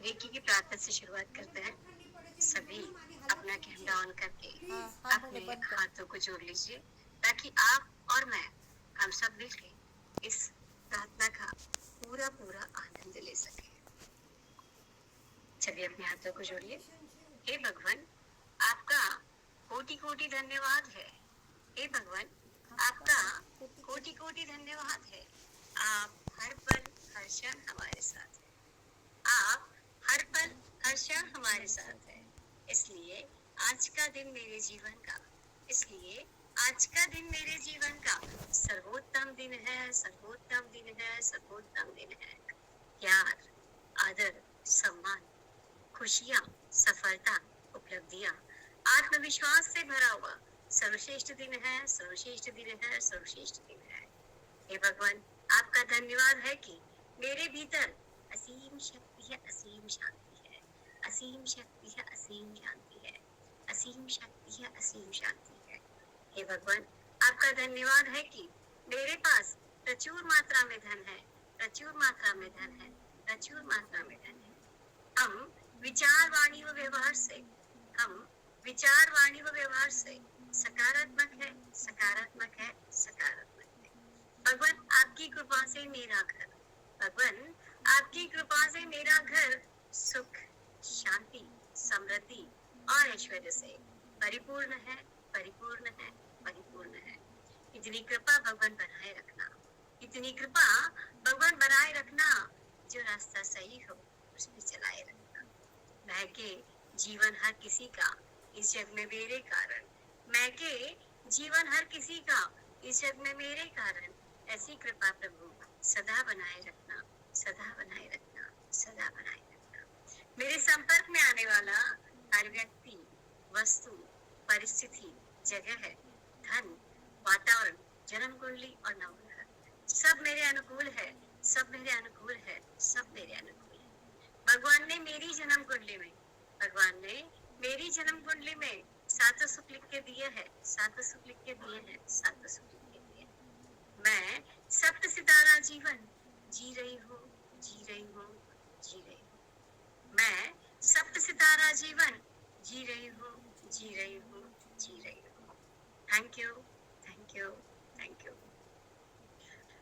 Recce की प्रार्थना से शुरुआत करते हैं। सभी अपना कैमरा ऑन करके अपने हाथों को जोड़ लीजिए ताकि आप और मैं हम सब मिलकर इस प्रार्थना का पूरा पूरा आनंद ले सके। चलिए अपने हाथों को जोड़िए। हे भगवान, आपका कोटि कोटि धन्यवाद है। हे भगवान, आपका कोटि कोटि धन्यवाद है। आप हर पल हर क्षण हमारे साथ हैं। आप हर पल हर क्षण हमारे साथ हैं। इसलिए आज का दिन मेरे जीवन का इसलिए आज का दिन मेरे जीवन का सर्वोत्तम दिन है, सर्वोत्तम दिन है, सर्वोत्तम दिन है। प्यार, आदर, सम्मान, खुशियां, सफलता, उपलब्धियां, आत्मविश्वास से भरा हुआ सर्वश्रेष्ठ दिन है, सर्वश्रेष्ठ दिन है, सर्वश्रेष्ठ दिन है। हे भगवान, आपका धन्यवाद है कि मेरे भीतर असीम शक्ति है, असीम शांति है। असीम शक्ति है, असीम शांति है। असीम शक्ति है, असीम शांति है। हे भगवान, आपका धन्यवाद है कि मेरे पास प्रचुर मात्रा में धन है, प्रचुर मात्रा में धन है, प्रचुर मात्रा में धन है। हम विचार, वाणी व व्यवहार से हम विचार, वाणी व व्यवहार से सकारात्मक है, सकारात्मक है, सकारात्मक है। भगवान, आपकी कृपा से मेरा घर भगवान, आपकी कृपा से मेरा घर सुख, शांति, समृद्धि और ऐश्वर्य से परिपूर्ण है, परिपूर्ण है, परिपूर्ण है। इतनी कृपा भगवान बनाए रखना, इतनी कृपा भगवान बनाए रखना। जो रास्ता सही हो उस पे चलाए रखना। मैं के जीवन हर किसी का इस जग में मेरे कारण, मैं के जीवन हर किसी का इस जग में मेरे कारण ऐसी कृपा प्रभु सदा बनाए रखना, सदा बनाए रखना, सदा बनाए रखना। मेरे संपर्क में आने वाला हर व्यक्ति, वस्तु, परिस्थिति, जगह, धन, वातावरण, जन्म कुंडली और नवग्रह सब मेरे अनुकूल है, सब मेरे अनुकूल है, सब मेरे अनुकूल है। भगवान ने मेरी जन्म कुंडली में भगवान ने मेरी जन्म कुंडली में 7 सुख लिख के दिए हैं, 7 सुख लिख के दिए हैं, 7 सुख लिख के दिए हैं। मैं सप्त सितारा जीवन जी रही हूँ, जी रही हूँ, जी रही हूँ। मैं सप्त सितारा जीवन जी रही हूँ, जी रही हूँ, जी रही हूँ। Thank you, thank you, thank you.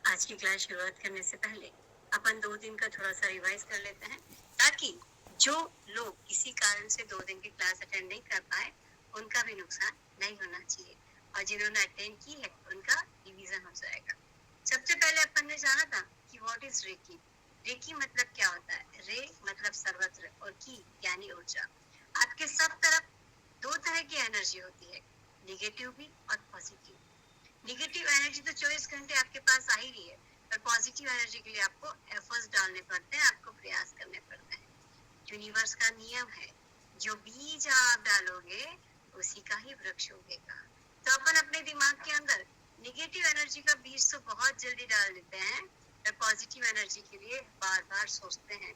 आज की क्लास शुरुआत करने से पहले अपन 2 दिन का थोड़ा सा रिवाइज कर लेते हैं ताकि जो लोग किसी कारण से 2 दिन की क्लास अटेंड नहीं कर पाए उनका भी नुकसान नहीं होना चाहिए और जिन्होंने अटेंड की है उनका रिवीजन हो जाएगा। सबसे पहले अपन ने जाना था कि व्हाट इज रेकी। रेकी मतलब क्या होता है? रे मतलब सर्वत्र और की यानी ऊर्जा। आपके सब तरफ 2 तरह की एनर्जी होती है, नेगेटिव भी और पॉजिटिव। नेगेटिव एनर्जी तो 24 घंटे आपके पास आ ही रही है, पर पॉजिटिव एनर्जी के लिए आपको एफर्ट्स डालने पड़ते हैं, आपको प्रयास करने पड़ते हैं। यूनिवर्स का नियम है, जो बीज आप डालोगे उसी का ही वृक्ष उगेगा। तो अपन अपने दिमाग के अंदर नेगेटिव एनर्जी का बीज तो बहुत जल्दी डाल देते हैं, पर पॉजिटिव एनर्जी के लिए बार बार सोचते हैं,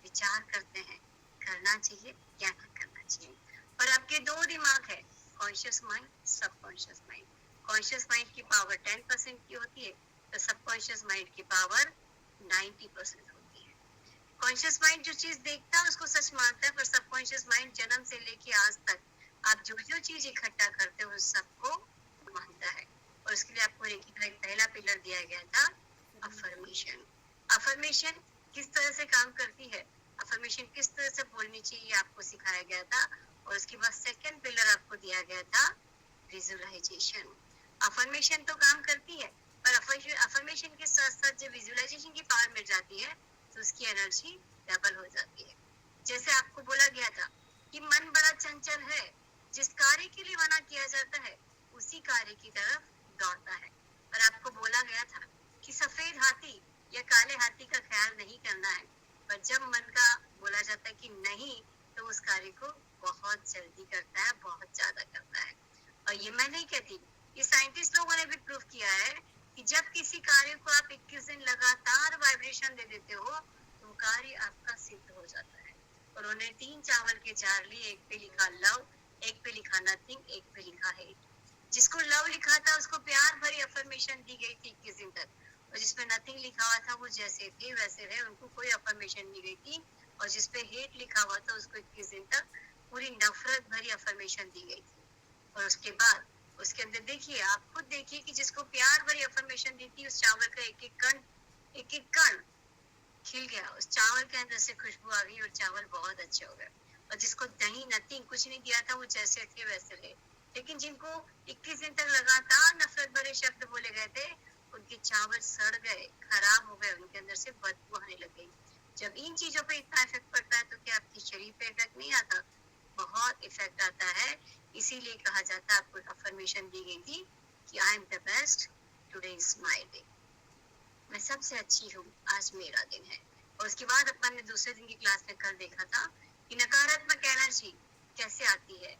विचार करते हैं, करना चाहिए या ना करना चाहिए। और आपके 2 दिमाग है, conscious mind, subconscious mind. Conscious mind की पावर 10% की होती है, तो सबकॉन्शियस माइंड की पावर 90% होती है। कॉन्शियस माइंड जो चीज देखता है उसको सच मानता है, पर सबकॉन्शियस माइंड जन्म से लेके आज तक आप जो जो चीज इकट्ठा करते हो उस सबको मानता है। और उसके लिए आपको रेकी का एक पहला पिलर दिया गया था, अफर्मेशन। अफर्मेशन किस तरह से काम करती है, अफर्मेशन किस तरह से बोलनी चाहिए आपको सिखाया गया था। और उसके बाद सेकंड पिलर आपको दिया गया था, विजुअलाइजेशन। अफर्मेशन तो काम करती है, पर अफर्मेशन के साथ साथ जब विजुअलाइजेशन की पावर मिल जाती है तो उसकी एनर्जी डबल हो जाती है। जैसे आपको बोला गया था कि मन बड़ा चंचल है, जिस कार्य के लिए मना किया जाता है उसी कार्य की तरफ दौड़ता है। और आपको बोला गया था कि सफेद हाथी या काले हाथी का ख्याल नहीं करना है, पर जब मन का बोला जाता है कि नहीं तो उस कार्य को बहुत जल्दी करता है, बहुत ज्यादा करता है। और ये मैं नहीं कहती, ये साइंटिस्ट लोगों ने भी प्रूव किया है कि जब किसी कार्य को आप 21 दिन लगातार वाइब्रेशन दे देते हो तो वो कार्य आपका सिद्ध हो जाता है। और उन्होंने 3 चावल के जार लिए, एक पे लिखा लव, एक पे लिखा नथिंग, एक पे लिखा हेट। जिसको लव लिखा था उसको प्यार भरी अफर्मेशन दी गई थी 21 दिन तक, और जिसमें नथिंग लिखा हुआ था वो जैसे थे वैसे रहे, उनको कोई अफर्मेशन नहीं गई थी। और जिसपे हेट लिखा हुआ था उसको 21 दिन तक पूरी नफरत भरी अफर्मेशन दी गई थी। और उसके बाद उसके अंदर देखिए, आप खुद देखिए कि जिसको प्यार भरी अफर्मेशन दी थी, उस चावल का एक एक कण खिल गया, उस चावल के अंदर से खुशबू आ गई और चावल बहुत अच्छे हो गए। और जिसको दही नथिंग कुछ नहीं दिया था, वो जैसे थे वैसे रहे। लेकिन जिनको 21 दिन तक लगातार नफरत भरे शब्द बोले गए थे, उनके चावल सड़ गए, खराब हो गए, उनके अंदर से बदबू आने लग गई। जब इन चीजों पे इतना इफेक्ट पड़ता है तो क्या आपके शरीर पे इफेक्ट नहीं आता? बहुत इफेक्ट आता है। इसीलिए कहा जाता है, आपको अफर्मेशन दी गई थी कि I am the best, today is my day, मैं सबसे अच्छी हूँ, आज मेरा दिन है। और उसके बाद अपन ने दूसरे दिन की क्लास में कल देखा था कि नकारात्मक एनर्जी कैसे आती है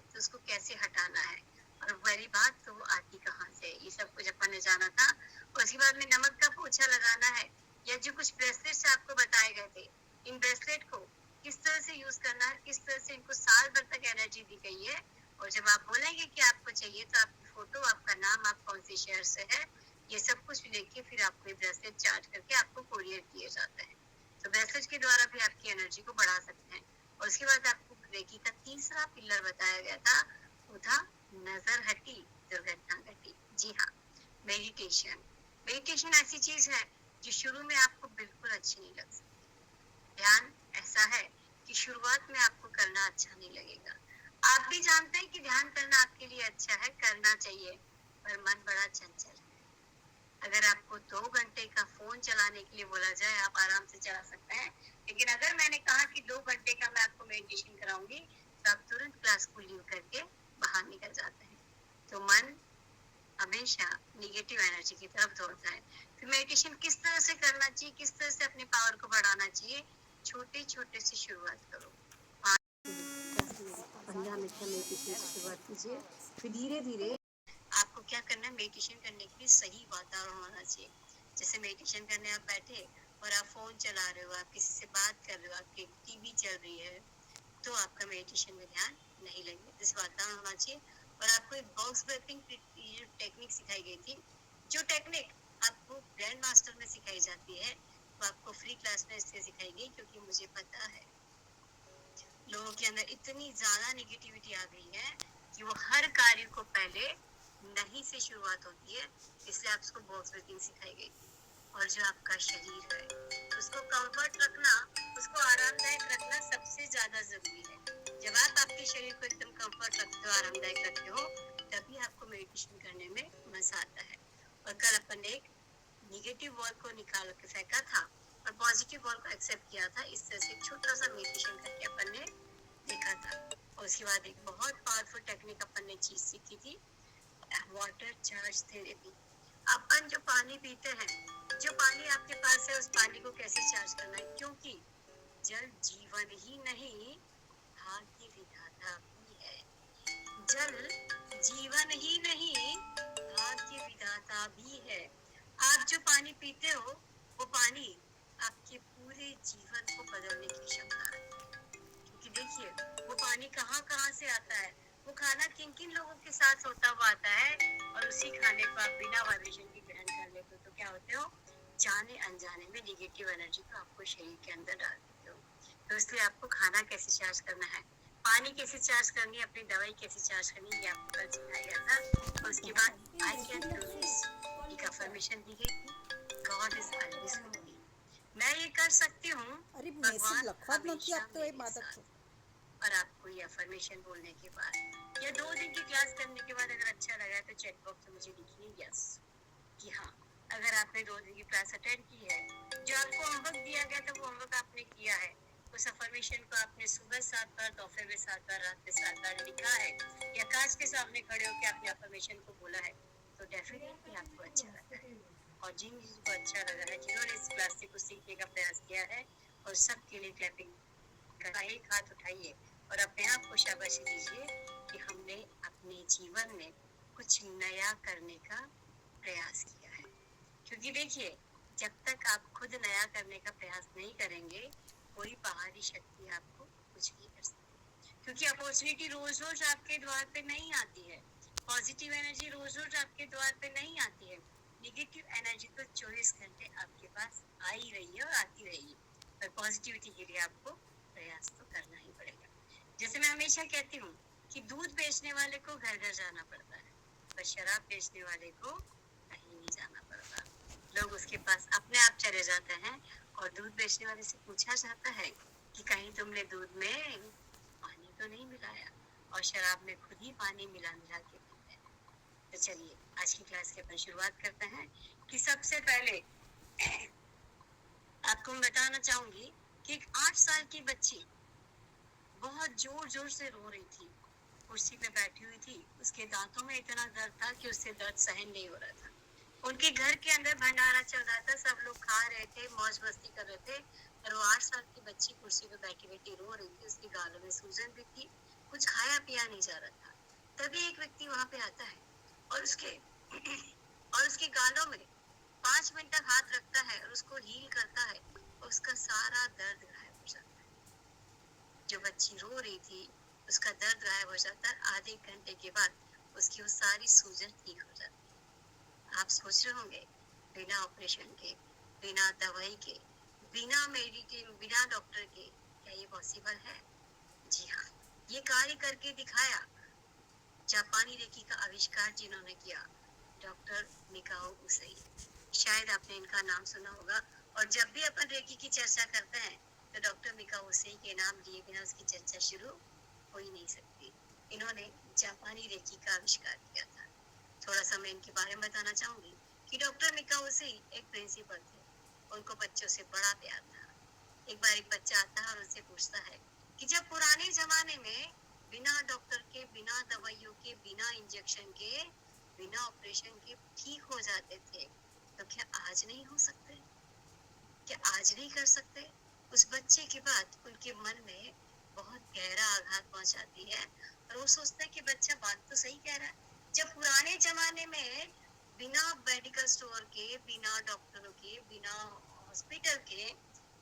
तो उसको कैसे हटाना है, और पहली बात तो वो आती कहाँ से, ये सब कुछ अपन ने जाना था। और उसके बाद में नमक का पोछा लगाना है, या जो कुछ ब्रेसलेट आपको बताए गए थे, इन ब्रेसलेट को किस तरह से यूज करना है, किस तरह से इनको साल भर तक एनर्जी दी गई है। और जब आप बोलेंगे कि आपको चाहिए तो आपकी फोटो, आपका नाम, आप कौन से शहर से है, ये सब कुछ लेके फिर आपको ये ब्रेसलेट चार्ज करके आपको कोरियर किया जाता है। तो ब्रेसलेट के द्वारा भी आपकी एनर्जी को बढ़ा सकते हैं। और उसके बाद आपको रेकी का तीसरा पिलर बताया गया था, वो था नजर हटी दुर्घटना घटी। जी हाँ, मेडिटेशन। मेडिटेशन ऐसी चीज है जो शुरू में आपको बिल्कुल अच्छी नहीं लग सकती। ध्यान ऐसा है कि शुरुआत में आपको करना अच्छा नहीं लगेगा। आप भी जानते हैं कि ध्यान करना आपके लिए अच्छा है, करना चाहिए, पर मन बड़ा चंचल है। अगर आपको 2 घंटे का फोन चलाने के लिए बोला जाए, आप आराम से चला सकते हैं। लेकिन अगर मैंने कहा कि 2 घंटे का मैं आपको मेडिटेशन कराऊंगी, तो आप तुरंत क्लास को लीव करके बाहर निकल जाते हैं। तो मन हमेशा निगेटिव एनर्जी की तरफ दौड़ता है। फिर मेडिटेशन किस तरह से करना चाहिए, किस तरह से अपनी पावर को बढ़ाना चाहिए, छोटे छोटे से शुरुआत करो। 15 मिनट का मेडिटेशन से शुरुआत कीजिए, फिर धीरे धीरे आपको क्या करना है, मेडिटेशन करने के लिए सही वातावरण होना चाहिए। जैसे मेडिटेशन करने आप बैठे और आप फोन चला रहे हो, आप किसी से बात कर रहे हो, आपकी टीवी चल रही है, तो आपका मेडिटेशन में ध्यान नहीं लगेगा। इस वातावरण होना चाहिए। और आपको एक बॉक्स ब्रेथिंग टेक्निक सिखाई गई थी, जो टेक्निक आपको ग्रैंड मास्टर में सिखाई जाती है, वो आपको फ्री क्लास में इसलिए सिखाई गई क्योंकि मुझे पता है लोगों के अंदर इतनी ज्यादा निगेटिविटी आ गई है कि वो हर कार्य को पहले नहीं से शुरुआत होती है, इसलिए आपको बॉक्स ब्रीथिंग सिखाई गई थी। और जो आपका शरीर है, उसको कंफर्ट रखना, उसको आरामदायक रखना सबसे ज्यादा जरूरी है। जब आप आपके शरीर को एकदम कंफर्ट रखते हो, आरामदायक रखते हो, तभी आपको मेडिटेशन करने में मजा आता है। और कल अपन ने एक निगेटिव वॉल को निकाल के फेंका था और पॉजिटिव वॉल को एक्सेप्ट किया था। इस तरह से छोटा सा मेडिटेशन करके अपन ने देखा था। और उसके बाद एक बहुत पावरफुल टेक्निक अपन ने चीज सीखी थी, वाटर चार्ज थेरेपी। अपन जो पानी पीते हैं, जो पानी आपके पास है, उस पानी को कैसे चार्ज करना है, क्योंकि जल जीवन ही नहीं, भाग्य विधाता भी है। जल जीवन ही नहीं, भाग्य विधाता भी है। आप जो पानी पीते हो, वो पानी आपके पूरे जीवन को बदलने की क्षमता रखता है। क्योंकि देखिए, वो पानी कहाँ कहाँ से आता है, वो खाना किन किन लोगों के साथ होता हुआ आता है, और उसी खाने को आप बिना वाइब्रेशन के ग्रहण कर लेते हो, तो क्या होते हो, जाने अनजाने में निगेटिव एनर्जी को आपको शरीर के अंदर डाल देते हो। तो इसलिए आपको खाना कैसे चार्ज करना है, पानी कैसे चार्ज करनी है, अपनी दवाई कैसे चार्ज करनी है, ये आपको कल सिखाया गया था। और उसके बाद आई कैन डू दिस, एक अफर्मेशन दी गई थी, God is always with me, मैं ये कर सकती हूँ, भगवान हमेशा मेरे साथ। और आपको ये अफर्मेशन बोलने के बाद या 2 दिन की क्लास करने के बाद अगर अच्छा लगा तो चैट बॉक्स में मुझे लिखिए यस, कि हाँ, अगर आपने 2 दिन की क्लास अटेंड की है, जो आपको होमवर्क दिया गया था वो होमवर्क आपने किया है, उस अफर्मेशन को आपने सुबह 7 बार, दोपहर में 7 बार, रात में 7 बार लिखा है, या कांच के सामने खड़े होकर आपने अफर्मेशन को बोला है, तो डेफिनेटली आपको अच्छा लगा है। और जिनको अच्छा लगा है, जिन्होंने इस क्लास से कुछ सीखने का प्रयास किया है, और सबके लिए क्लैपिंग का एक हाथ उठाइए और अपने आप को शाबाशी दीजिए कि हमने अपने जीवन में कुछ नया करने का प्रयास किया है। क्योंकि देखिए, जब तक आप खुद नया करने का प्रयास नहीं करेंगे, कोई बाहरी शक्ति आपको कुछ नहीं कर सकती। क्योंकि अपॉर्चुनिटी रोज रोज आपके द्वार पे नहीं आती है, पॉजिटिव एनर्जी रोज रोज आपके द्वार पे नहीं आती है, निगेटिव एनर्जी तो 24 घंटे आपके पास आ ही रही है और आती रहेगी। और पॉजिटिविटी के लिए आपको प्रयास तो करना ही पड़ेगा। जैसे मैं हमेशा कहती हूँ कि दूध बेचने वाले को घर घर जाना पड़ता है, पर शराब बेचने वाले को कहीं नहीं जाना पड़ता। लोग उसके पास अपने आप चले जाते हैं और दूध बेचने वाले से पूछा जाता है कि कहीं तुमने दूध में पानी तो नहीं मिलाया, और शराब में खुद ही पानी मिला मिला के पीते हैं। तो चलिए आज की क्लास की अपन शुरुआत करते हैं कि सबसे पहले आपको मैं बताना चाहूंगी कि एक 8 साल की बच्ची बहुत जोर जोर से रो रही थी, कुर्सी पे बैठी हुई थी, उसके दांतों में इतना दर्द था कि उससे दर्द सहन नहीं हो रहा था। उनके घर के अंदर भंडारा चल रहा था, सब लोग खा रहे थे, मौज मस्ती कर रहे थे, और वो 8 साल की बच्ची कुर्सी पे बैठी बैठी रो रही थी। उसके गालों में सूजन भी थी, कुछ खाया पिया नहीं जा रहा था। तभी एक व्यक्ति वहां पे आता है और उसके गालों में 5 मिनट तक हाथ रखता है और उसको हील करता है, उसका सारा दर्द गायब हो जाता है। जो बच्ची रो रही थी उसका दर्द गायब हो जाता है, आधे घंटे के बाद उसकी वो सारी सूजन ठीक हो जाती है। आप सोच रहे होंगे बिना ऑपरेशन के, बिना दवाई के, बिना मेडिकेशन, बिना डॉक्टर के क्या ये पॉसिबल है? जी हाँ, ये कार्य करके दिखाया जापानी रेकी का आविष्कार जिन्होंने किया, डॉक्टर मिकाओ उसेई। शायद आपने इनका नाम सुना होगा, और जब भी अपन रेकी की चर्चा करते हैं तो डॉक्टर मिकाओ उसेई के नाम लिए बिना उसकी चर्चा शुरू हो ही नहीं सकती। इन्होंने जापानी रेकी का आविष्कार किया था। थोड़ा सा मैं इनके बारे में बताना चाहूंगी कि डॉक्टर मिकाओ उसेई एक प्रिंसिपल थे, उनको बच्चों से बड़ा प्यार था। एक बार एक बच्चा आता है और उससे पूछता है कि जब पुराने जमाने में बिना डॉक्टर के, बिना दवाइयों के, बिना इंजेक्शन के, बिना ऑपरेशन के ठीक हो जाते थे, तो क्या आज नहीं हो सकते? क्या आज नहीं कर सकते? उस बच्चे की बात उनके मन में बहुत गहरा आघात पहुंचाती है, और वो सोचता है कि बच्चा बात तो सही कह रहा है। जब पुराने जमाने में बिना मेडिकल स्टोर के, बिना डॉक्टरों के, बिना हॉस्पिटल के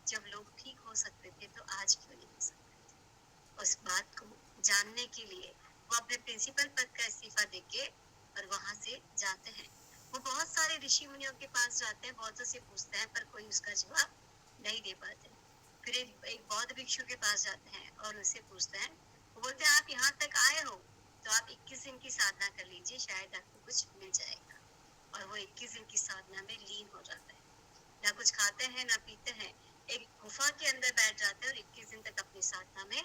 जब लोग ठीक हो सकते थे, तो आज क्यों नहीं हो सकते? उस बात को जानने के लिए वो अपने प्रिंसिपल पद का इस्तीफा देके और वहां से जाते हैं। वो बहुत सारे ऋषि मुनियों के पास जाते हैं, बहुतों से पूछते हैं, पर कोई उसका जवाब नहीं दे पाते। फिर एक बौद्ध भिक्षु के पास जाते हैं और उससे पूछते हैं। वो बोलते हैं आप यहाँ तक आए हो तो आप 21 दिन की साधना कर लीजिए, शायद आपको कुछ मिल जाएगा। और वो 21 दिन की साधना में लीन हो जाता है, ना कुछ खाते हैं ना पीते हैं, एक गुफा के अंदर बैठ जाते हैं और 21 दिन तक अपनी साधना में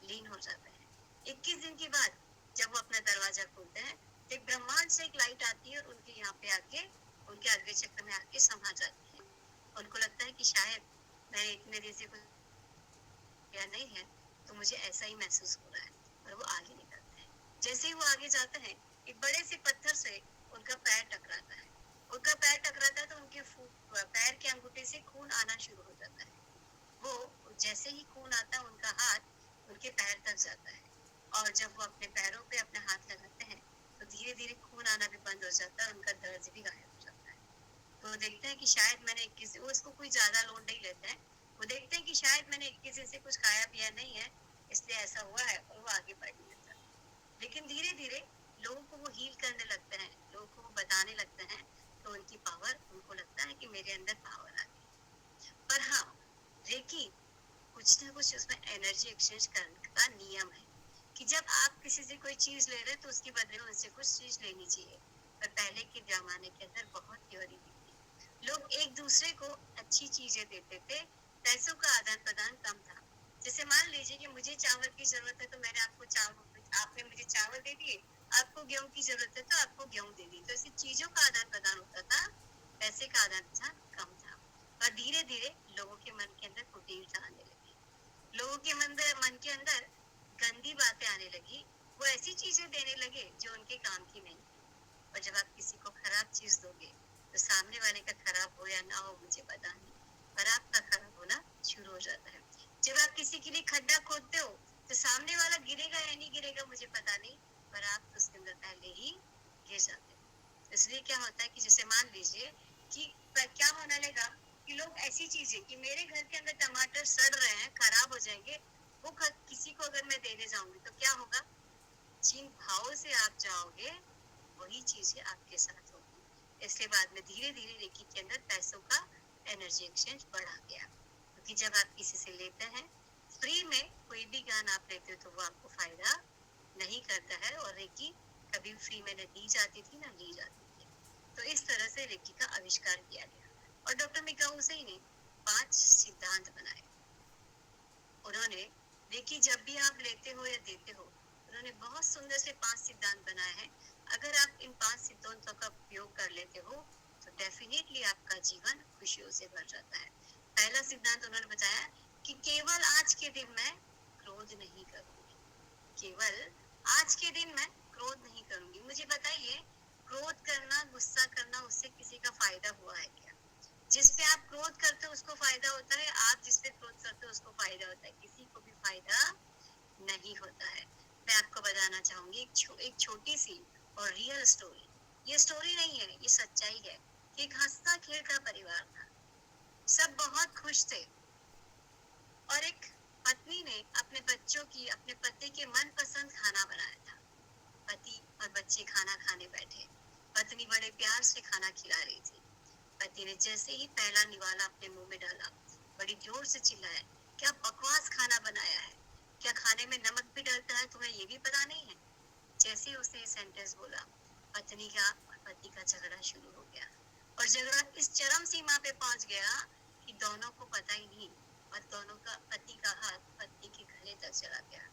लीन हो जाते हैं। 21 दिन के बाद जब वो अपना दरवाजा खोलते हैं तो एक ब्रह्मांड से एक लाइट आती है और उनके यहाँ पे आके, उनके अग्नि चक्र में आके समा जाती है। उनको लगता है कि शायद मैंने इतने दिन से कुछ किया नहीं है, तो मुझे ऐसा ही महसूस हो रहा है, और वो आगे निकलते हैं। जैसे ही वो आगे जाते हैं, एक बड़े से पत्थर से उनका पैर टकराता है। उनका पैर टकराता है तो उनके पैर के अंगूठे से खून आना शुरू हो जाता है। वो जैसे ही खून आता है, उनका हाथ उनके पैर तक जाता है, और जब वो अपने पैरों पे अपने हाथ लगाते हैं तो धीरे धीरे खून आना भी बंद हो जाता है और उनका दर्द भी गायब हो जाता है। तो वो देखते हैं कि शायद मैंने किसी, वो इसको कोई ज्यादा लोड नहीं लेते हैं, वो देखते हैं कि शायद मैंने किसी से कुछ खाया पिया नहीं है, इसलिए ऐसा हुआ है, और वो आगे बढ़ नहीं लेता। लेकिन धीरे धीरे लोगों को वो हील करने लगते हैं, लोगों को वो बताने लगते हैं, तो उनकी पावर, उनको लगता है कि मेरे अंदर पावर आ गई। पर हाँ, रेकी कुछ ना कुछ उसमें एनर्जी एक्सचेंज करने का नियम है कि जब आप किसी से कोई चीज ले रहे हैं तो उसके बदले में उनसे कुछ चीज लेनी चाहिए। पर पहले के जमाने के अंदर बहुत थ्योरी थी, लोग एक दूसरे को अच्छी चीजें देते थे, पैसों का आदान प्रदान कम था। जैसे मान लीजिए कि मुझे चावल की जरूरत है तो मैंने आपको चावल, आपने मुझे चावल दे दिए, आपको गेहूं की जरूरत है तो आपको गेहूं दे दी। तो ऐसी चीजों का आदान प्रदान होता था, पैसे का आदान प्रदान कम था। पर धीरे धीरे लोगों के मन के अंदर कुटिलता आने लगी, लोगों के मन के अंदर गंदी बातें आने लगी, वो ऐसी चीजें देने लगे जो उनके काम की नहीं थी। और जब आप किसी को खराब चीज दोगे तो सामने वाले का खराब हो या ना हो मुझे पता नहीं, पर आपका खराब होना शुरू हो जाता है। जब आप किसी के लिए खड्डा खोदते हो तो सामने वाला गिरेगा या नहीं गिरेगा मुझे पता नहीं, पर आप तो उसके अंदर पहले ही गिर जाते हो। इसलिए क्या होता है कि जैसे मान लीजिए कि क्या होने लगा कि लोग ऐसी चीजें कि मेरे घर के अंदर टमाटर सड़ रहे हैं, खराब हो जाएंगे, वो किसी को अगर मैं देने जाऊंगी तो क्या होगा? जिन भाव से आप जाओगे वही चीजें आपके साथ होगी। इसलिए बाद में धीरे धीरे रेकी के अंदर पैसों का एनर्जी एक्सचेंज बढ़ा गया। तो क्योंकि जब आप किसी से लेते हैं फ्री में कोई भी ज्ञान आप लेते हो तो वो आपको फायदा नहीं करता है, और रेकी कभी फ्री में न दी जाती थी ना ली जाती थी। तो इस तरह से रेकी का आविष्कार किया गया और डॉक्टर मिकाओ उसे ने 5 सिद्धांत बनाए। उन्होंने रेकी जब भी आप लेते हो या देते हो, उन्होंने बहुत सुंदर से 5 सिद्धांत बनाए हैं। अगर आप इन 5 सिद्धांतों का उपयोग कर लेते हो तो डेफिनेटली आपका जीवन खुशियों से भर जाता है। पहला सिद्धांत उन्होंने बताया कि केवल आज के दिन में क्रोध नहीं करूंगी। केवल आज के दिन मैं क्रोध नहीं करूंगी। मुझे बताइए, क्रोध करना, गुस्सा करना, उससे किसी का फायदा हुआ है क्या? जिस पे आप क्रोध करते हो उसको फायदा होता है, आप जिस पे क्रोध करते हो उसको फायदा होता है, किसी को भी फायदा नहीं होता है। मैं आपको बताना चाहूंगी एक छोटी सी और रियल स्टोरी। ये स्टोरी नहीं है, ये सच्चाई है। एक हंसता खेलता परिवार था, सब बहुत खुश थे और एक पत्नी ने अपने पति के मनपसंद खाना बनाया था। पति और बच्चे खाना खाने बैठे, पत्नी बड़े प्यार से खाना खिला रही थी। पति ने जैसे ही पहला निवाला अपने मुंह में डाला, बड़ी जोर से चिल्लाया, क्या बकवास खाना बनाया है, क्या खाने में नमक भी डलता है, तुम्हें ये भी पता नहीं है? जैसे ही उसने सेंटेंस बोला, पत्नी का और पति का झगड़ा शुरू हो गया और झगड़ा इस चरम सीमा पे पहुंच गया कि दोनों को पता ही नहीं और दोनों का पति का हाथ पत्नी के गले तक चला गया।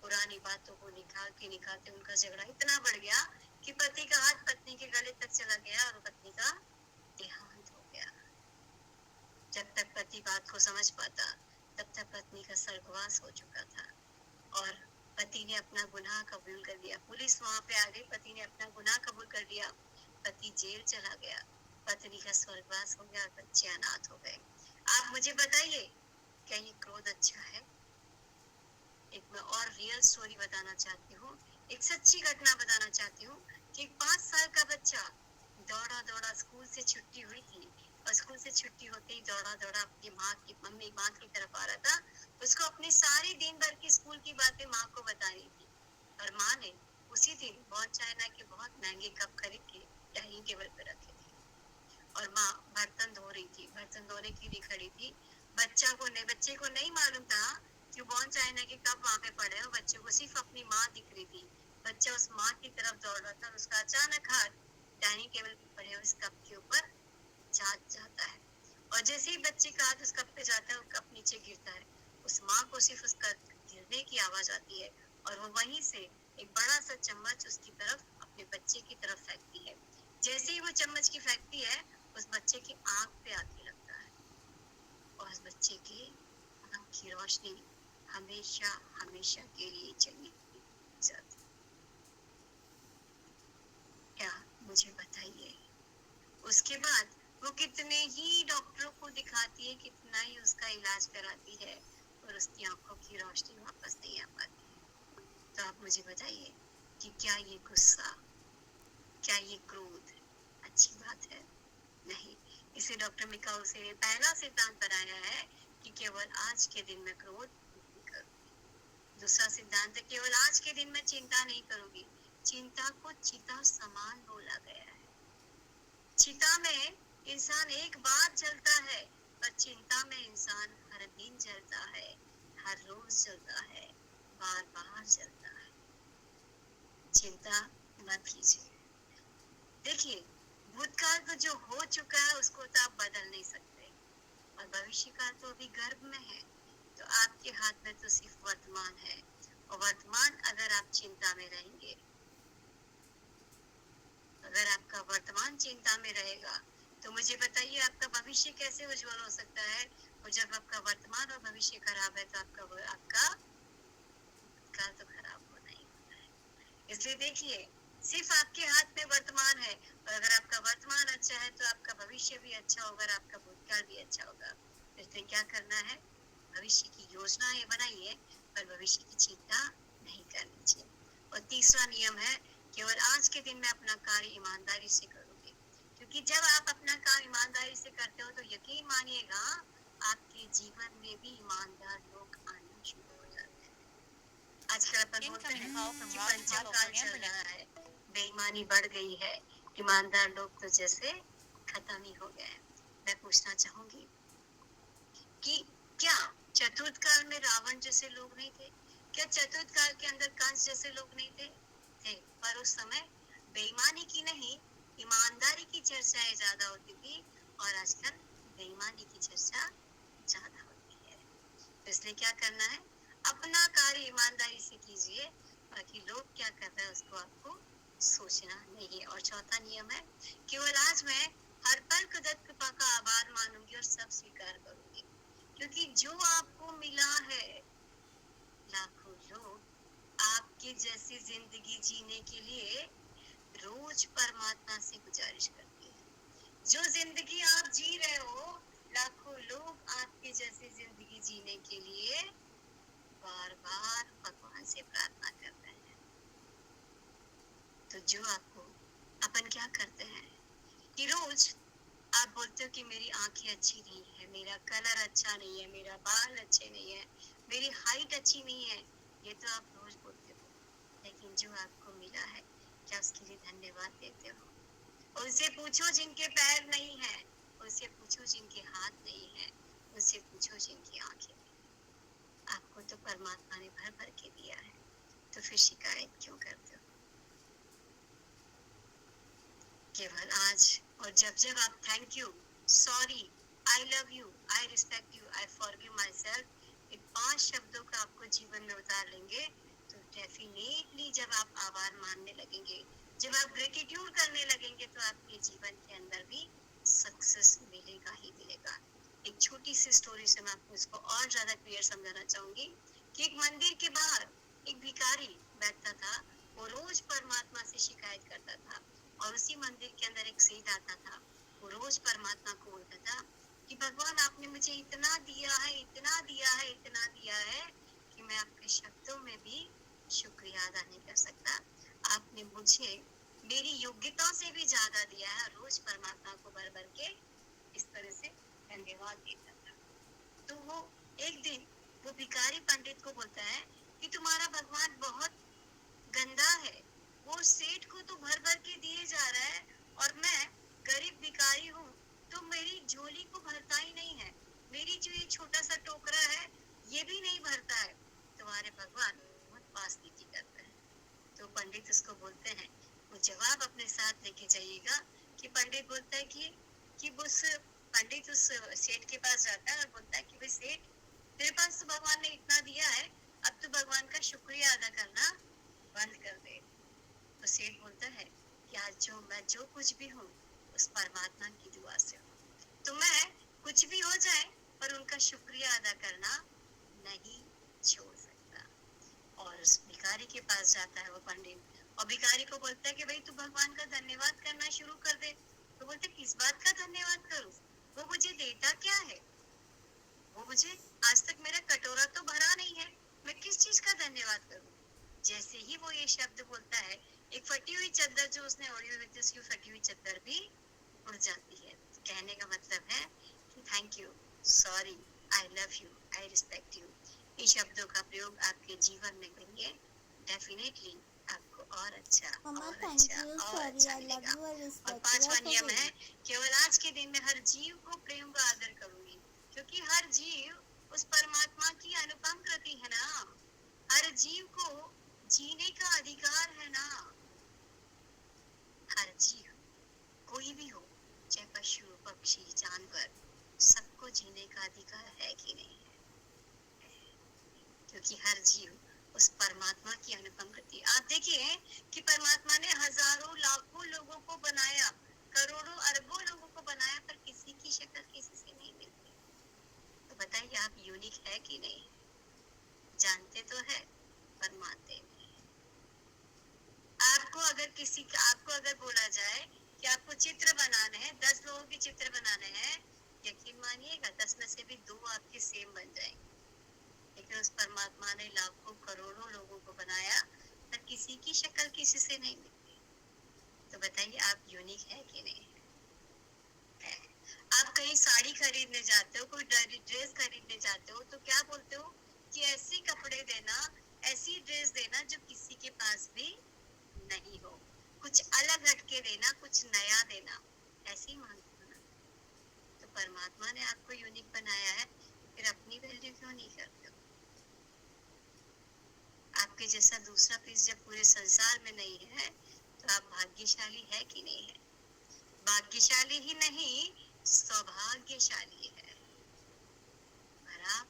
पुरानी बातों को निकालते उनका झगड़ा इतना बढ़ गया कि पति का हाथ पत्नी के गले तक चला गया और पत्नी का देहांत हो गया। जब तक पति बात को समझ पाता तब तक पत्नी का स्वर्गवास हो चुका था और पति ने अपना गुनाह कबूल कर लिया। पुलिस वहां पे आ गई, पति ने अपना गुनाह कबूल कर लिया, पति जेल चला गया, पत्नी का स्वर्गवास हो गया, बच्चे अनाथ हो गए। आप मुझे बताइए, क्या ये क्रोध अच्छा है? एक मैं और रियल स्टोरी बताना चाहती हूँ, एक सच्ची घटना बताना चाहती हूँ कि 5 साल का बच्चा दौड़ा दौड़ा स्कूल से छुट्टी हुई थी और स्कूल से छुट्टी होते ही दौड़ा दौड़ा अपनी माँ की तरफ आ रहा था। उसको अपनी सारी दिन भर की स्कूल की बातें माँ को बतानी थी और माँ ने उसी दिन बहुत चाइना के बहुत महंगे कप खरीद के डाइनिंग टेबल पे रखे थे और माँ बर्तन धो रही थी, बर्तन धोने के लिए खड़ी थी। बच्चे को नहीं मालूम था कि बॉन चाइना के कप वहाँ पे पड़े और बच्चे को सिर्फ अपनी माँ दिख रही थी। बच्चा उस माँ की तरफ दौड़ रहा था और उसका अचानक हाथ डाइनिंग टेबल पे पड़े उस कप के ऊपर जाता है और जैसे ही बच्चे का हाथ उस कप पे जाता है वो कप नीचे गिरता है। उस माँ को सिर्फ उसका गिरने की आवाज आती है और वो वहीं से एक बड़ा सा चम्मच उसकी तरफ अपने बच्चे की तरफ फेंकती है। जैसे ही वो चम्मच की फेंकती है उस बच्चे की आंख पे आके लगता है और उस बच्चे की आंख की रोशनी हमेशा हमेशा के लिए चली जाती। क्या मुझे बताइए, उसके बाद वो कितने ही डॉक्टरों को दिखाती है, कितना ही उसका इलाज कराती है और उसकी आंखों की रोशनी वापस नहीं आ पाती है। तो आप मुझे बताइए कि क्या ये गुस्सा, क्या ये क्रोध अच्छी बात है? नहीं। इसे डॉक्टर मिकाओ से पहला सिद्धांत बनाया है कि केवल आज के दिन में क्रोध नहीं करूंगी। दूसरा सिद्धांत है केवल आज के दिन में चिंता नहीं करूंगी। चिंता को चिता समान बोला गया है। चिता में इंसान एक बार जलता है पर चिंता में इंसान हर दिन जलता है, हर रोज जलता है, बार बार जलता है। चिंता मत कीजिए। देखिए, भूतकाल तो जो हो चुका है उसको तो आप बदल नहीं सकते और भविष्य काल तो अभी गर्भ में है, तो आपके हाथ में तो सिर्फ वर्तमान है और वर्तमान अगर आप चिंता में रहेंगे, अगर आपका वर्तमान चिंता में रहेगा तो मुझे बताइए आपका भविष्य कैसे उज्जवल हो सकता है? और जब आपका वर्तमान और भविष्य खराब है तो आपका काल तो खराब होना ही होता है। इसलिए देखिए, सिर्फ आपके हाथ में वर्तमान है और अगर आपका वर्तमान अच्छा है तो आपका भविष्य भी अच्छा होगा, आपका भूतकाल भी अच्छा होगा। इसलिए क्या करना है? भविष्य की योजनाएं बनाइए पर भविष्य की चिंता नहीं करनी चाहिए। और तीसरा नियम है, केवल आज के दिन में अपना कार्य ईमानदारी से करोगे, क्योंकि जब आप अपना कार्य ईमानदारी से करते हो तो यकीन मानिएगा आपके जीवन में भी ईमानदार लोग आना शुरू हो जाते हैं। आजकल अपन बोलते हैं कि पंचम काल चल रहा है, बेईमानी बढ़ गई है, ईमानदार लोग तो जैसे खत्म ही हो गए। मैं पूछना चाहूंगी कि क्या चतुर्थ काल में रावण जैसे लोग नहीं थे? क्या चतुर्थ काल के अंदर कंस जैसे लोग नहीं थे? थे, पर उस समय बेईमानी की नहीं, ईमानदारी की चर्चाएं ज्यादा होती थी, और आजकल बेईमानी की चर्चा ज्यादा होती है। तो इसलिए क्या करना है, अपना कार्य ईमानदारी से कीजिए, बाकी लोग क्या कर रहे हैं उसको आपको सोचना नहीं है। और चौथा नियम है, केवल आज मैं हर पल कुदरत कृपा का आभार मानूंगी और सब स्वीकार करूंगी, क्योंकि जो आपको मिला है, लाखों लोग आपके जैसी जिंदगी जीने के लिए रोज परमात्मा से गुजारिश करते हैं। जो जिंदगी आप जी रहे हो, लाखों लोग आपके जैसी जिंदगी जीने के लिए बार बार भगवान से प्रार्थना कर रहे हैं। तो जो आपको, अपन क्या करते हैं कि रोज आप बोलते हो कि मेरी आंखें अच्छी नहीं है, मेरा कलर अच्छा नहीं है, मेरा बाल अच्छे नहीं है, मेरी हाइट अच्छी नहीं है, ये तो आप रोज बोलते हो, लेकिन जो आपको मिला है क्या उसके लिए धन्यवाद देते हो? उनसे पूछो जिनके पैर नहीं है, उनसे पूछो जिनके हाथ नहीं है, उनसे पूछो जिनकी आंखें नहीं है। आपको तो परमात्मा ने भर भर के दिया है, तो फिर शिकायत क्यों करते हो? केवल आज और जब जब आप thank you, sorry, I love you, I respect you, I forgive myself, इन 5 शब्दों का आपको जीवन में उतार लेंगे, तो डेफिनेटली जब आप आभार मानने लगेंगे, जब आप ग्रेटिट्यूड करने लगेंगे, तो आपके जीवन के अंदर भी सक्सेस मिलेगा ही मिलेगा। एक छोटी सी स्टोरी से मैं आपको इसको और ज्यादा क्लियर समझाना चाहूंगी कि एक मंदिर के बाहर एक भिखारी बैठता था, वो रोज परमात्मा से शिकायत करता था, और उसी मंदिर के अंदर एक सेठ आता था, वो रोज परमात्मा को बोलता था कि भगवान आपने मुझे इतना दिया है, इतना दिया है, इतना दिया है कि मैं आपके शब्दों में भी शुक्रिया अदा नहीं कर सकता। आपने मुझे मेरी योग्यता से भी ज्यादा दिया है। रोज परमात्मा को भर भर के इस तरह से धन्यवाद देता था। तो वो एक दिन वो भिखारी पंडित को बोलता है कि तुम्हारा भगवान बहुत गंदा है, वो सेठ को तो भर भर के दिए जा रहा है, और मैं गरीब भिखारी हूँ, तो मेरी झोली को भरता ही नहीं है, मेरी जो ये छोटा सा टोकरा है ये भी नहीं भरता है, तुम्हारे भगवान बहुत पासनीति करते हैं। तो पंडित उसको बोलते हैं, वो जवाब अपने साथ लेके जाइएगा, कि पंडित बोलता है कि उस पंडित उस सेठ के पास जाता है और बोलता है कि भाई सेठ, तेरे पास तो भगवान ने इतना दिया है, अब तो भगवान का शुक्रिया अदा करना बंद कर दे। तो सेठ बोलता है कि आज मैं जो कुछ भी हूँ उस परमात्मा की दुआ से हूँ, तो मैं कुछ भी हो जाए पर उनका शुक्रिया अदा करना नहीं छोड़ सकता। और उस भिखारी के पास जाता है वो पंडित, और भिखारी को बोलता है कि भाई तू भगवान का धन्यवाद करना शुरू कर दे। तो बोलते किस बात का धन्यवाद करूं, वो मुझे देता क्या है, वो मुझे आज तक मेरा कटोरा तो भरा नहीं है, मैं किस चीज का धन्यवाद करूं। जैसे ही वो ये शब्द बोलता है, एक फटी हुई चादर जो उसने ओढ़ी हुई थी, उसकी फटी हुई चादर भी उड़ जाती है। कहने का मतलब है कि thank you, sorry, I love you, I respect you, इन शब्दों का प्रयोग आपके जीवन में करिए, डेफिनेटली आपको और अच्छा और अच्छा और अच्छा मिलेगा। और 5वां नियम है, केवल आज के दिन में हर जीव को प्रेम व आदर करूंगी, क्योंकि हर जीव उस परमात्मा की अनुपम कृति है ना, हर जीव को जीने का अधिकार है ना। हर जीव, कोई भी हो, चाहे पशु पक्षी जानवर, सबको जीने का अधिकार है कि नहीं है? क्योंकि हर जीव उस परमात्मा की अनुपम कृति। आप देखिए कि परमात्मा ने हजारों लाखों लोगों को बनाया, करोड़ों अरबों लोगों को बनाया, पर किसी की शक्ल किसी से नहीं मिलती। तो बताइए आप यूनिक है कि नहीं? जानते तो है पर मानते नहीं। आपको अगर बोला जाए कि आपको चित्र बनाने हैं, 10 लोगों के चित्र बनाने हैं, यकीन मानिएगा 10 में से भी 2 आपके सेम बन जाएंगे। लेकिन उस परमात्मा ने लाखों करोड़ों लोगों को बनाया, पर किसी की शक्ल किसी से नहीं मिलती। तो बताइए आप यूनिक है कि नहीं है? आप कहीं साड़ी खरीदने जाते हो, कोई ड्रेस खरीदने जाते हो, तो क्या बोलते हो कि ऐसे कपड़े देना, ऐसी ड्रेस देना जो किसी के पास भी नहीं हो, कुछ अलग हटके देना, कुछ नया देना, ऐसे ही मांगते हो ना। तो परमात्मा ने आपको यूनिक बनाया है, फिर अपनी वैल्यू क्यों नहीं करते हो? आपके जैसा दूसरा पीस जब पूरे संसार में नहीं है तो आप भाग्यशाली है कि नहीं है? भाग्यशाली ही नहीं, सौभाग्यशाली है। पर आप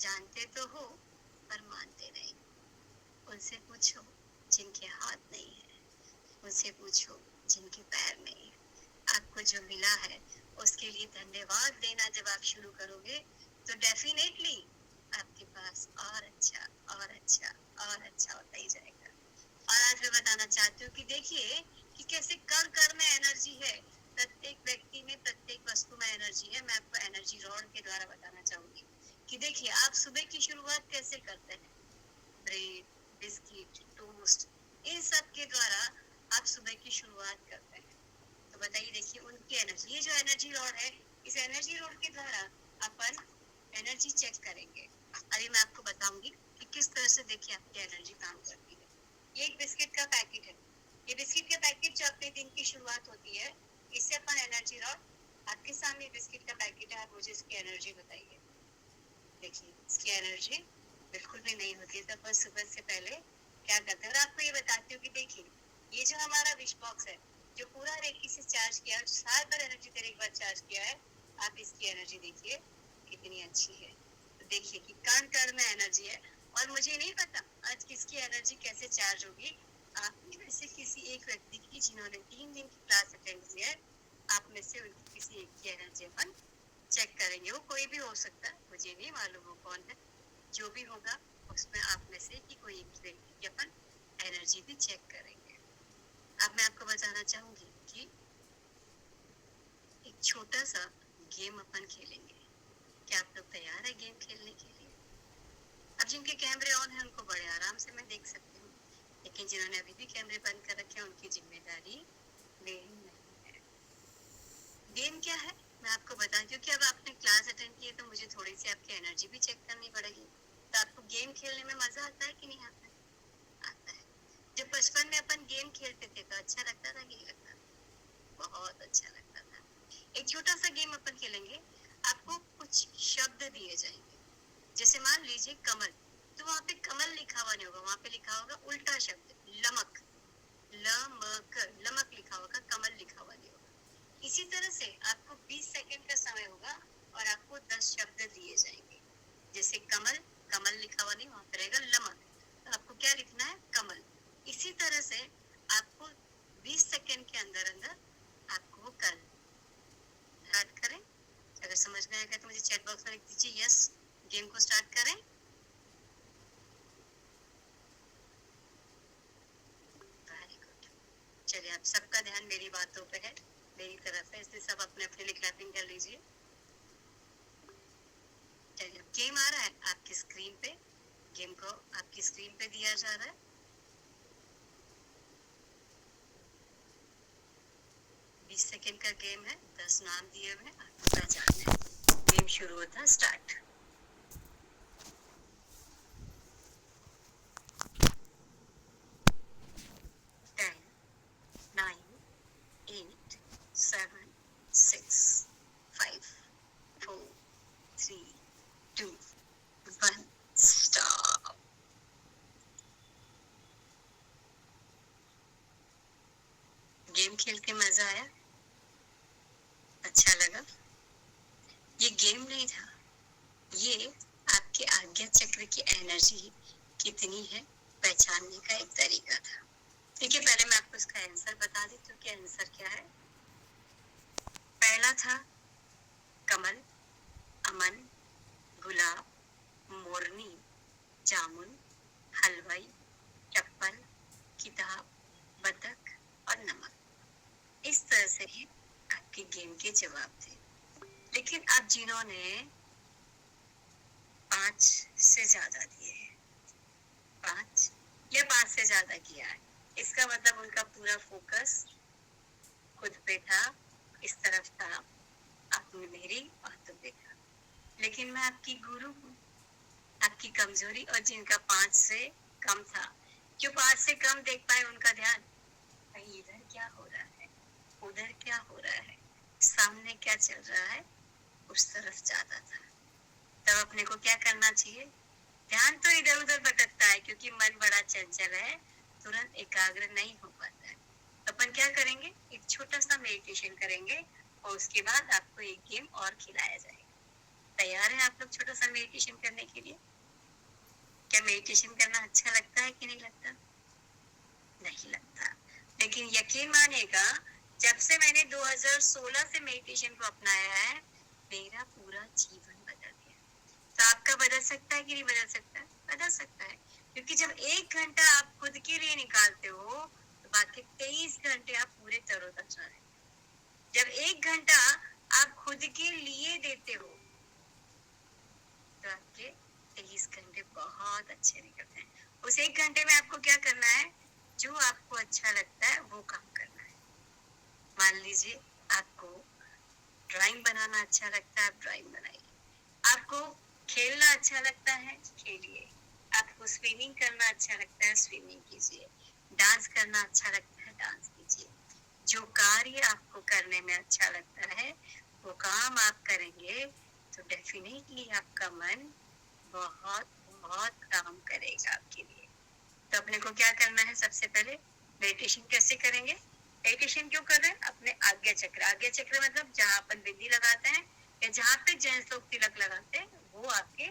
जानते तो हो पर मानते नहीं। उनसे पूछो जिनके हाथ नहीं है, उनसे पूछो जिनके पैर नहीं है। आपको जो मिला है उसके लिए धन्यवाद देना जब आप शुरू करोगे तो डेफिनेटली आपके पास और अच्छा और अच्छा और अच्छा होता ही जाएगा। और आज मैं बताना चाहती हूँ कि देखिए कि कैसे कण कण में एनर्जी है। प्रत्येक व्यक्ति में, प्रत्येक वस्तु में एनर्जी है। मैं आपको एनर्जी रॉड के द्वारा बताना चाहूंगी कि देखिए आप सुबह की शुरुआत कैसे करते हैं। ब्रेड, बिस्किट, टोस्ट, इन सब के द्वारा आप सुबह की शुरुआत करते हैं। तो बताइए, देखिए उनकी एनर्जी, ये जो एनर्जी रॉड है, इस एनर्जी रॉड के द्वारा अपन एनर्जी चेक करेंगे। अभी मैं आपको बताऊंगी कि किस तरह से देखिए आपकी एनर्जी काम करती है। ये एक बिस्किट का पैकेट है। ये बिस्किट का पैकेट जो अपने दिन की शुरुआत होती है, इससे अपन एनर्जी रॉड, आपके सामने बिस्किट का पैकेट है, आप मुझे इसकी एनर्जी बताइए। देखिए इसकी एनर्जी बिल्कुल भी नहीं होती है। तो अपन सुबह से पहले क्या करते हैं, और आपको ये बताती हूँ कि देखिए ये जो हमारा विश बॉक्स है, जो पूरा रेखी से चार्ज किया है, साल भर एनर्जी देने के बाद चार्ज किया है, आप इसकी एनर्जी देखिए कितनी अच्छी है। तो देखिए कि कण कण में एनर्जी है। और मुझे नहीं पता आज किसकी एनर्जी कैसे चार्ज होगी। आप में से किसी एक व्यक्ति की जिन्होंने 3 दिन की क्लास अटेंड की है, आप में से उनकी किसी एक की एनर्जी अपन चेक करेंगे। वो कोई भी हो सकता है, मुझे नहीं मालूम वो कौन है। जो भी होगा उसमें आप में से कि कोई एक व्यक्ति की अपन एनर्जी भी चेक करेंगे। अब मैं आपको बताना चाहूंगी कि एक छोटा सा गेम अपन खेलेंगे। क्या आप लोग तैयार है गेम खेलने के लिए? अब जिनके कैमरे ऑन है उनको बड़े आराम से मैं देख सकती हूँ, लेकिन जिन्होंने अभी भी कैमरे बंद कर रखे हैं उनकी जिम्मेदारी मेरी नहीं है। गेम क्या है मैं आपको बता दूं कि अब आपने क्लास अटेंड की है तो मुझे थोड़ी सी आपकी एनर्जी भी चेक करनी पड़ेगी। तो आपको गेम खेलने में मजा आता है कि नहीं आता है? आता है। जब बचपन में अपन गेम खेलते थे तो अच्छा लगता था कि नहीं लगता? बहुत अच्छा लगता था। एक छोटा सा गेम अपन खेलेंगे। आपको कुछ शब्द दिए जाएंगे, जैसे मान लीजिए कमल, तो वहाँ पे कमल लिखा हुआ नहीं होगा, वहाँ पे लिखा होगा उल्टा शब्द लमक। लमक, लमक लिखा होगा, कमल लिखा हुआ नहीं होगा। इसी तरह से आपको 20 सेकंड का समय होगा और आपको 10 शब्द दिए जाएंगे। जैसे कमल, कमल लिखा हुआ नहीं, वहां पर रहेगा लमक, तो आपको क्या लिखना है? कमल। इसी तरह से आपको 20 सेकंड के अंदर अंदर आपको वो कर स्टार्ट करें। अगर समझ में आएगा तो मुझे चैट बॉक्स में लिख दीजिए यस, गेम को स्टार्ट करें। Very good. चलिए आप सबका ध्यान मेरी बातों पे है, मेरी तरफ है, इसलिए सब अपने अपने लिए क्लैपिंग कर लीजिए। चलिए गेम आ रहा है आपकी स्क्रीन पे, गेम को आपकी स्क्रीन पे दिया जा रहा है। 20 सेकंड का गेम है, 10 नाम दिए हुए हैं, आपको पहचानना है। गेम शुरू होता है, स्टार्ट। 10, 9, 8, 7, 6, 5, 4, 3, 2, 1, स्टॉप। गेम खेल के मजा आया? अच्छा लगा? ये गेम नहीं था, ये आपके आज्ञा चक्र की एनर्जी कितनी है पहचानने का एक तरीका था। देखिए पहले मैं आपको इसका आंसर बता देती हूँ कि आंसर क्या है। पहला था कमल, अमन, गुलाब, मोरनी, जामुन, हलवाई, चप्पल, किताब, बतख और नमक। इस तरह से ही आपके गेम के जवाब थे। लेकिन अब जिन्होंने 5 से ज्यादा दिए हैं, 5 या 5 से ज्यादा किया है, इसका मतलब उनका पूरा फोकस खुद पे था, इस तरफ था, आपने मेरी बातों पे था। लेकिन मैं आपकी गुरु हूँ। आपकी कमजोरी और जिनका 5 से कम था, जो 5 से कम देख पाए उनका ध्यान कहीं इधर क्या हो रहा है, उधर क्या हो रहा है, सामने क्या चल रहा है, उस तरफ जाता था। तब अपने को क्या करना चाहिए? ध्यान तो इधर उधर भटकता है क्योंकि मन बड़ा चंचल है, तुरंत एकाग्र नहीं हो पाता है। तो अपन क्या करेंगे? एक छोटा सा मेडिटेशन करेंगे और उसके बाद आपको एक गेम और खिलाया जाएगा। तैयार है आप लोग छोटा सा मेडिटेशन करने के लिए? क्या मेडिटेशन करना अच्छा लगता है कि नहीं लगता? नहीं लगता। लेकिन यकीन मानिएगा, जब से मैंने 2016 से मेडिटेशन को अपनाया है, मेरा पूरा जीवन बदल गया। तो आपका बदल सकता है कि नहीं बदल सकता? बदल सकता है, क्योंकि जब 1 घंटा आप खुद के लिए निकालते हो तो बाकी 23 घंटे आप पूरे तरोताजा हैं। जब 1 घंटा आप खुद के लिए देते हो तो आपके 23 घंटे बहुत अच्छे निकलते हैं। उस 1 घंटे में आपको क्या करना है? जो आपको अच्छा लगता है वो काम करना है। मान लीजिए आपको ड्राइंग बनाना अच्छा लगता है, आप ड्राइंग बनाइए। आपको खेलना अच्छा लगता है, खेलिए। आपको स्विमिंग करना अच्छा लगता है, स्विमिंग कीजिए। डांस करना अच्छा लगता है, डांस कीजिए। जो कार्य आपको करने में अच्छा लगता है वो काम आप करेंगे तो डेफिनेटली आपका मन बहुत बहुत काम करेगा आपके लिए। तो अपने को क्या करना है? सबसे पहले मेडिटेशन कैसे करेंगे? मेडिटेशन क्यों कर रहे हैं? अपने आज्ञा चक्र, आज्ञा चक्र मतलब जहाँ अपन बिंदी लगाते हैं या जहाँ पे जेंट्स लोग तिलक लगाते हैं, वो आपके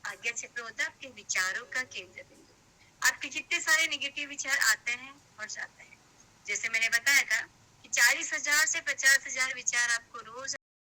आज्ञा चक्र होता है, आपके विचारों का केंद्र बिंदु। आपके कितने सारे नेगेटिव विचार आते हैं और जाते हैं। जैसे मैंने बताया था कि 40,000 से 50,000 विचार आपको रोज